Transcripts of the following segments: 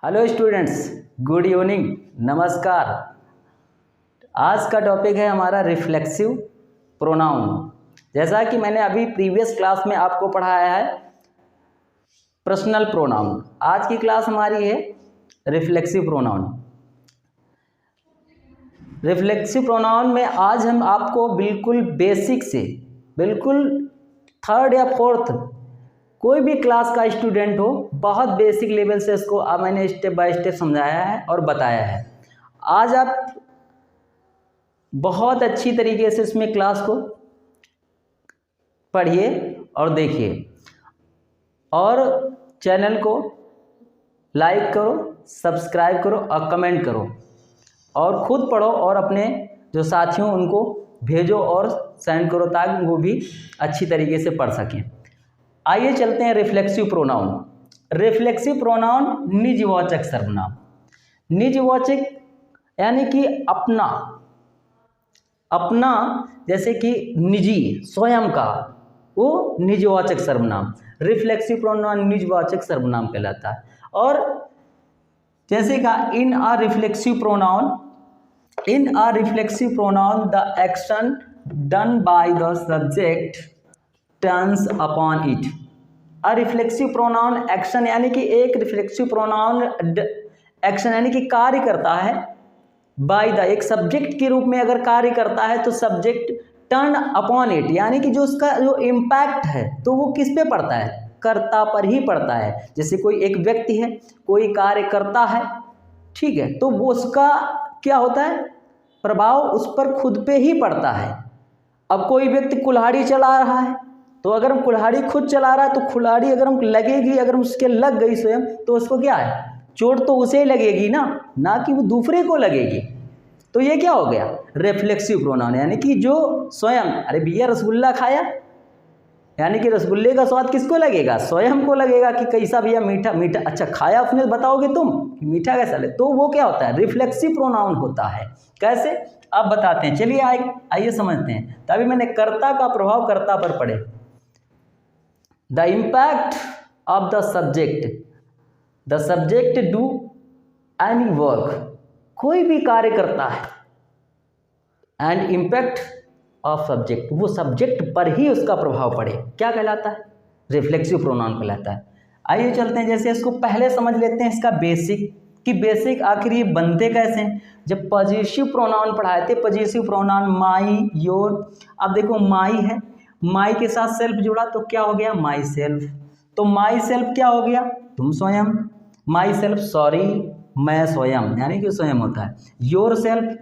Hello students, good evening, नमस्कार। आज का टॉपिक है हमारा रिफ्लेक्सिव प्रोनाउन। जैसा कि मैंने अभी प्रीवियस क्लास में आपको पढ़ाया है पर्सनल प्रोनाउन, आज की क्लास हमारी है रिफ्लेक्सिव प्रोनाउन। रिफ्लेक्सिव प्रोनाउन में आज हम आपको बिल्कुल बेसिक से बिल्कुल थर्ड या फोर्थ कोई भी क्लास का स्टूडेंट हो, बहुत बेसिक लेवल से इसको मैंने स्टेप बाय स्टेप समझाया है और बताया है। आज आप बहुत अच्छी तरीके से इसमें क्लास को पढ़िए और देखिए, और चैनल को लाइक करो, सब्सक्राइब करो और कमेंट करो, और ख़ुद पढ़ो और अपने जो साथियों उनको भेजो और सेंड करो ताकि वो भी अच्छी तरीके से पढ़ सकें। आइए चलते हैं रिफ्लेक्सिव प्रोनाउन। रिफ्लेक्सिव प्रोनाउन निजवाचक सर्वनाम। निजवाचक यानी कि अपना, अपना जैसे कि निजी, स्वयं का, वो निजवाचक सर्वनाम। रिफ्लेक्सिव प्रोनाउन निजवाचक सर्वनाम कहलाता है। और जैसे कहा in a reflexive pronoun, in a reflexive pronoun the action done by the subject turns upon it. A reflexive pronoun action यानी कि एक रिफ्लेक्सिव प्रोनाउन एक्शन यानी कि कार्य करता है बाय द, एक सब्जेक्ट के रूप में अगर कार्य करता है तो सब्जेक्ट टर्न अपॉन इट यानी कि जो उसका जो इम्पैक्ट है तो वो किस पे पड़ता है, कर्ता पर ही पड़ता है। जैसे कोई एक व्यक्ति है, कोई कार्य करता है, ठीक है, तो वो उसका क्या होता है, प्रभाव उस पर खुद पे ही पड़ता है। अब कोई व्यक्ति कुल्हाड़ी चला रहा है, तो अगर हम कुल्हाड़ी खुद चला रहा है तो कुल्हाड़ी अगर हम लगेगी, अगर उसके लग गई स्वयं, तो उसको क्या है, चोट तो उसे लगेगी ना कि वो दूसरे को लगेगी। तो ये क्या हो गया, रिफ्लेक्सिव प्रोनाउन, यानी कि जो स्वयं, अरे भैया रसगुल्ला खाया, यानी कि रसगुल्ले का स्वाद किसको लगेगा, स्वयं को लगेगा कि कैसा भैया, मीठा मीठा, अच्छा खाया उसने, बताओगे तुम कि मीठा कैसा लगे, तो वो क्या होता है, रिफ्लेक्सिव प्रोनाउन होता है। कैसे, अब बताते हैं, चलिए आइए समझते हैं। तभी मैंने कर्ता का प्रभाव कर्ता पर पड़े। The impact of the subject do any work, कोई भी कार्य करता है, एंड इम्पैक्ट ऑफ सब्जेक्ट, वो सब्जेक्ट पर ही उसका प्रभाव पड़े, क्या कहलाता है, रिफ्लेक्सिव प्रोनाउन कहलाता है। आइए चलते हैं, जैसे इसको पहले समझ लेते हैं इसका बेसिक, कि बेसिक आखिर ये बनते कैसे हैं। जब पॉजिटिव प्रोनाउन पढ़ाए थे, पॉजिटिव प्रोनाउन माई, योर, अब देखो माई है, माई के साथ सेल्फ जुड़ा तो क्या हो गया, माई सेल्फ। तो माई सेल्फ क्या हो गया, तुम स्वयं, माई सेल्फ सॉरी, मैं स्वयं, यानी कि स्वयं होता है। योर सेल्फ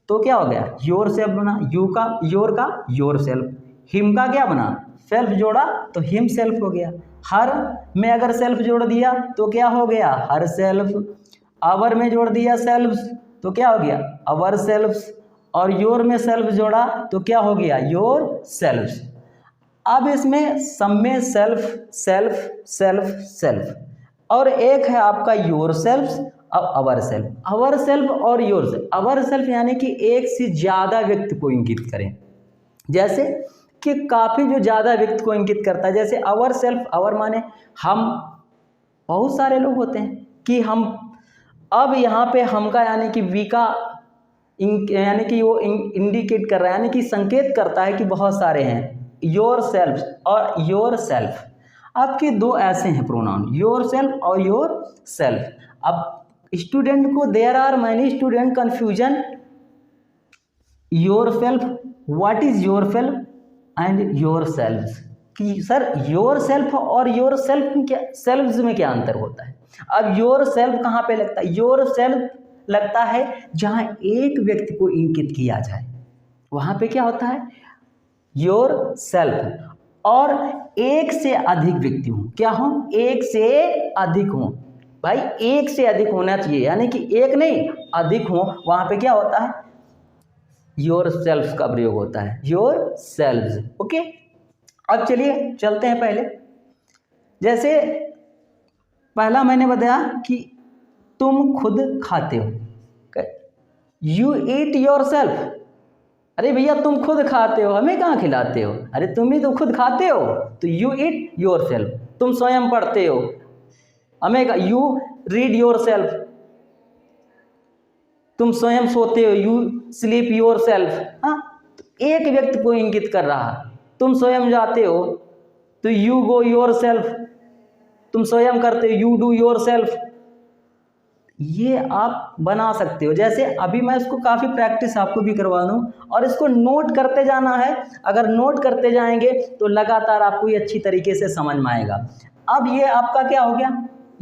तो क्या हो गया, योर सेल्फ बना, योर का योर सेल्फ, हिम का क्या बना, सेल्फ जोड़ा तो हिम सेल्फ हो गया। हर में अगर सेल्फ जोड़ दिया तो क्या हो गया, हर सेल्फ। आवर में जोड़ दिया सेल्फ तो क्या हो गया, अवर सेल्फ। और योर में सेल्फ जोड़ा तो क्या हो गया, योर सेल्फ। अब इसमें सब में सेल्फ सेल्फ सेल्फ सेल्फ, और एक है आपका योर सेल्फ, अब अवर सेल्फ। अवर सेल्फ और योर सेल्फ, अवर सेल्फ यानी कि एक से ज़्यादा व्यक्ति को इंगित करें, जैसे कि काफ़ी जो ज़्यादा व्यक्ति को इंगित करता है। जैसे अवर सेल्फ, अवर माने हम, बहुत सारे लोग होते हैं कि हम, अब यहाँ पे हम का यानी कि वी का यानी कि वो इंडिकेट कर रहा है, यानी कि संकेत करता है कि बहुत सारे हैं। योर सेल्फ और योर सेल्फ, आपके दो ऐसे हैं प्रोनाउन, योर सेल्फ और योर सेल्फ। अब स्टूडेंट को, there are many student confusion, yourself, what is yourself and yourself, कि सर योर सेल्फ और योर सेल्फ में क्या, सेल्फ में क्या अंतर होता है। अब योर सेल्फ कहाँ पे लगता है, योर सेल्फ लगता है जहाँ एक व्यक्ति को इंगित किया जाए, वहाँ पे क्या होता है, योर सेल्फ। और एक से अधिक व्यक्ति हों, क्या हों, एक से अधिक हों, भाई एक से अधिक होना चाहिए, यानी कि एक नहीं अधिक हों, वहाँ पे क्या होता है, योर सेल्फ का प्रयोग होता है, योर सेल्फ। ओके, अब चलिए चलते हैं पहले। जैसे पहला मैंने बताया कि तुम खुद खाते हो, यू ईट योर सेल्फ, अरे भैया तुम खुद खाते हो, हमें कहाँ खिलाते हो, अरे तुम ही तो खुद खाते हो, तो यू ईट योर सेल्फ, तुम स्वयं पढ़ते हो, हमें यू रीड योर सेल्फ, तुम स्वयं सोते हो, यू स्लीप योर सेल्फ। हाँ, एक व्यक्ति को इंगित कर रहा है। तुम स्वयं जाते हो तो यू गो योर सेल्फ, तुम स्वयं करते हो, यू डू योर सेल्फ। ये आप बना सकते हो। जैसे अभी मैं इसको काफ़ी प्रैक्टिस आपको भी करवा दूँ, और इसको नोट करते जाना है। अगर नोट करते जाएंगे तो लगातार आपको ये अच्छी तरीके से समझ में आएगा। अब ये आपका क्या हो गया,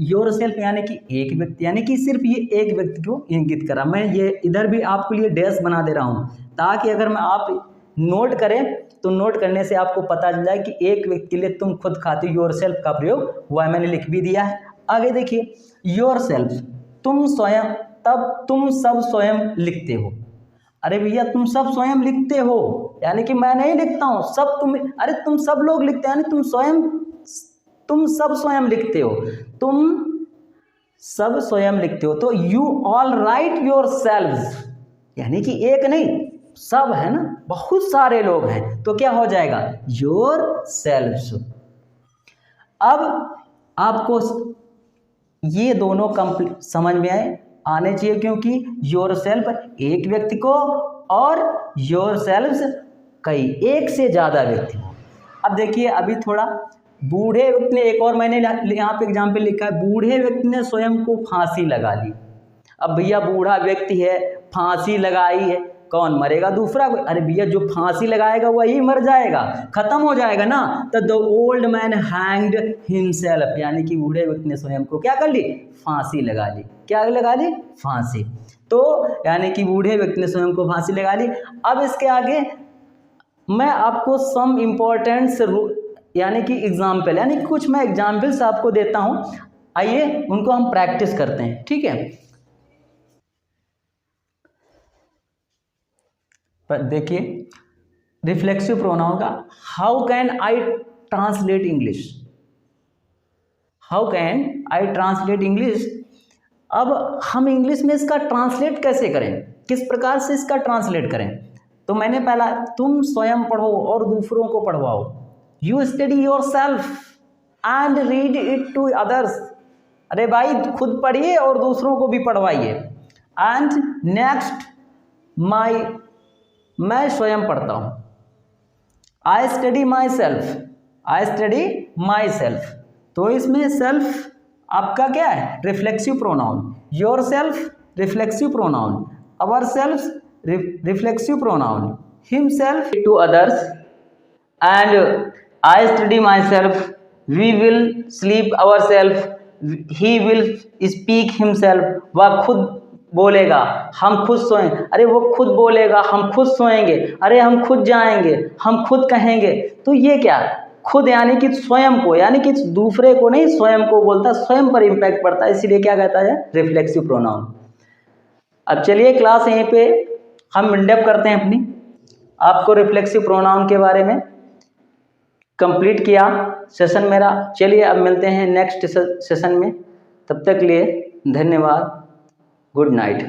योर सेल्फ, यानी कि एक व्यक्ति, यानी कि सिर्फ ये एक व्यक्ति को इंगित करा। मैं ये इधर भी आपके लिए डैश बना दे रहा हूँ, ताकि अगर मैं आप नोट करें तो नोट करने से आपको पता चल जाए कि एक व्यक्ति के लिए तुम खुद खाते, योर सेल्फ का प्रयोग हुआ है। मैंने लिख भी दिया है। आगे देखिए, योर सेल्फ, तुम स्वयं, तब तुम सब स्वयं लिखते हो। अरे भैया तुम सब स्वयं लिखते हो, यानी कि मैं नहीं लिखता हूँ, सब तुम, अरे तुम सब लोग लिखते हैं, यानी तुम सब स्वयं लिखते हो, तुम सब स्वयं लिखते हो। तो you all right your selves, यानी कि एक नहीं, सब है ना, बहुत सारे लोग हैं, तो क्या हो जाएगा, योर सेल्व्स। अब आपको ये दोनों कंप्लीट समझ में आने चाहिए, क्योंकि योर सेल्फ एक व्यक्ति को और योर सेल्व्स कई, एक से ज़्यादा व्यक्ति को। अब देखिए, अभी थोड़ा बूढ़े व्यक्ति ने, एक और मैंने यहाँ पे एग्जाम्पल लिखा है, बूढ़े व्यक्ति ने स्वयं को फांसी लगा ली। अब भैया बूढ़ा व्यक्ति है, फांसी लगाई है, कौन मरेगा, दूसरा कोई। अरे भैया जो फांसी लगाएगा वही मर जाएगा, खत्म हो जाएगा ना। तो the old man hanged himself, यानी कि बूढ़े व्यक्ति ने स्वयं को क्या कर ली, फांसी लगा ली। क्या लगा ली, फांसी। तो यानी कि बूढ़े व्यक्ति ने स्वयं को फांसी लगा ली। अब इसके आगे मैं आपको सम इम्पोर्टेंट्स, यानी कि एग्जाम्पल, यानी कि कुछ मैं एग्जाम्पल्स आपको देता हूँ, आइए उनको हम प्रैक्टिस करते हैं, ठीक है। पर देखिए, रिफ्लेक्सिव प्रोनाउन का, how can I translate English, how can I translate English. अब हम इंग्लिश में इसका ट्रांसलेट कैसे करें, किस प्रकार से इसका ट्रांसलेट करें। तो मैंने पहला, तुम स्वयं पढ़ो और दूसरों को पढ़वाओ, you study yourself and read it to others. अरे भाई खुद पढ़िए और दूसरों को भी पढ़वाइए। एंड नेक्स्ट, मैं स्वयं पढ़ता हूँ, I study myself, I study myself. तो इसमें सेल्फ आपका क्या है, reflexive pronoun, yourself reflexive pronoun, ourself reflexive pronoun, himself to others, and I study myself, we will sleep ourself, he will speak himself, वह खुद बोलेगा, हम खुद सोएं। अरे वो खुद बोलेगा, हम खुद सोएंगे। अरे हम खुद जाएंगे, हम खुद कहेंगे। तो ये क्या, खुद यानी कि स्वयं को, यानी कि दूसरे को नहीं, स्वयं को बोलता, स्वयं पर इम्पैक्ट पड़ता है, इसीलिए क्या कहता है, रिफ्लेक्सिव प्रोनाउन। अब चलिए क्लास यहीं पे हम इंडेप करते हैं अपनी, आपको रिफ्लेक्सिव प्रोनाउन के बारे में कंप्लीट किया सेशन मेरा। चलिए अब मिलते हैं नेक्स्ट सेशन में, तब तक के लिए धन्यवाद, गुड नाइट।